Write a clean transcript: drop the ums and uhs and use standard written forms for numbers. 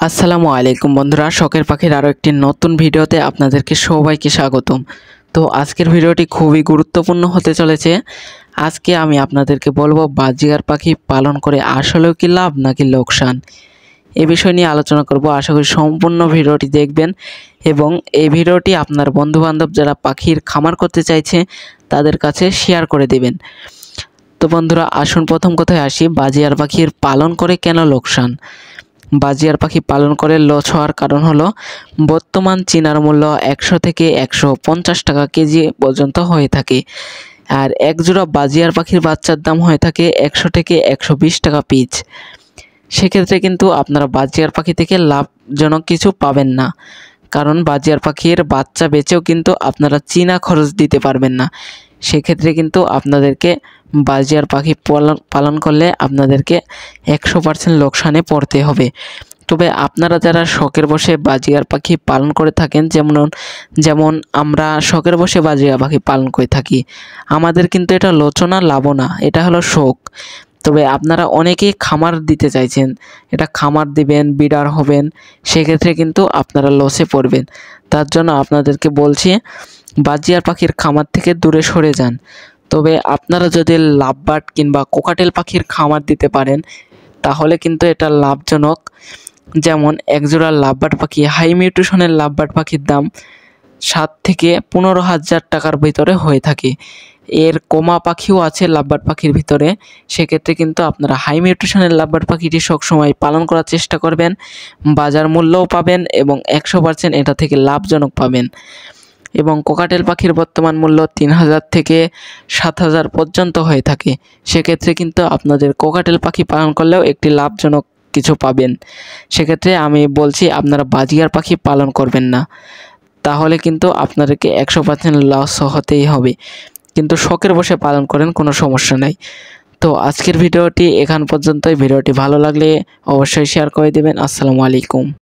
আসসালামু আলাইকুম বন্ধুরা, শখের পাখির আরও একটি নতুন ভিডিওতে আপনাদেরকে সবাইকে স্বাগতম। তো আজকের ভিডিওটি খুবই গুরুত্বপূর্ণ হতে চলেছে। আজকে আমি আপনাদেরকে বলবো বাজিগার পাখি পালন করে আসলেও কি লাভ নাকি লোকসান, এ বিষয় নিয়ে আলোচনা করব। আশা করি সম্পূর্ণ ভিডিওটি দেখবেন এবং এই ভিডিওটি আপনার বন্ধুবান্ধব যারা পাখির খামার করতে চাইছে তাদের কাছে শেয়ার করে দেবেন। তো বন্ধুরা, আসুন প্রথম কথায় আসি, বাজিগার পাখির পালন করে কেন লোকসান। বাজিগার পাখি পালন করে লস হওয়ার কারণ হলো বর্তমান চীনার মূল্য 100 থেকে 150 টাকা কেজি পর্যন্ত হয়ে থাকে, আর এক জোড়া বাজিগার পাখির বাচ্চার দাম হয়ে থাকে 100 থেকে 120 টাকা পিস। সেক্ষেত্রে কিন্তু আপনারা বাজিগার পাখি থেকে লাভজনক কিছু পাবেন না, কারণ বাজিগার পাখির বাচ্চা বেচেও কিন্তু আপনারা চীনা খরচ দিতে পারবেন না। সেক্ষেত্রে কিন্তু আপনাদেরকে বাজিগার পাখি পালন করলে আপনাদেরকে 100% লোকসানে পড়তে হবে। তবে আপনারা যারা শখের বসে বাজিগার পাখি পালন করে থাকেন, যেমন আমরা শখের বসে বাজিগার পাখি পালন করে থাকি, আমাদের কিন্তু এটা লোচনা লাভও না, এটা হলো শখ। তবে আপনারা অনেকেই খামার দিতে চাইছেন, এটা খামার দিবেন, বিডার হবেন, সেক্ষেত্রে কিন্তু আপনারা লসে পড়বেন। তার জন্য আপনাদেরকে বলছি বাজিগার পাখির খামার থেকে দূরে সরে যান। তবে আপনারা যদি লাভবার্ড কিংবা কোকাটেল পাখির খামার দিতে পারেন তাহলে কিন্তু এটা লাভজনক। যেমন একজোড়া লাভবার্ড পাখি, হাই মিউটেশনের লাভবার্ড পাখির দাম 7 থেকে 15,000 টাকার ভিতরে হয়ে থাকে। এর কমা পাখিও আছে লাভবার্ড পাখির ভিতরে। সেক্ষেত্রে কিন্তু আপনারা হাই মিউটেশনের লাভবার্ড পাখিটি সবসময় পালন করার চেষ্টা করবেন, বাজার মূল্যও পাবেন এবং 100% এটা থেকে লাভজনক পাবেন। এবং কোকাটেল পাখির বর্তমান মূল্য 3,000 থেকে 7,000 পর্যন্ত হয়ে থাকে। সেক্ষেত্রে কিন্তু আপনাদের কোকাটেল পাখি পালন করলেও একটি লাভজনক কিছু পাবেন। সেক্ষেত্রে আমি বলছি আপনারা বাজিগার পাখি পালন করবেন না, তাহলে কিন্তু আপনাদেরকে 100% লস হতেই হবে। কিন্তু শখের বসে পালন করেন, কোনো সমস্যা নাই। তো আজকের ভিডিওটি এখান পর্যন্তই। ভিডিওটি ভালো লাগলে অবশ্যই শেয়ার করে দেবেন। আসসালামু আলাইকুম।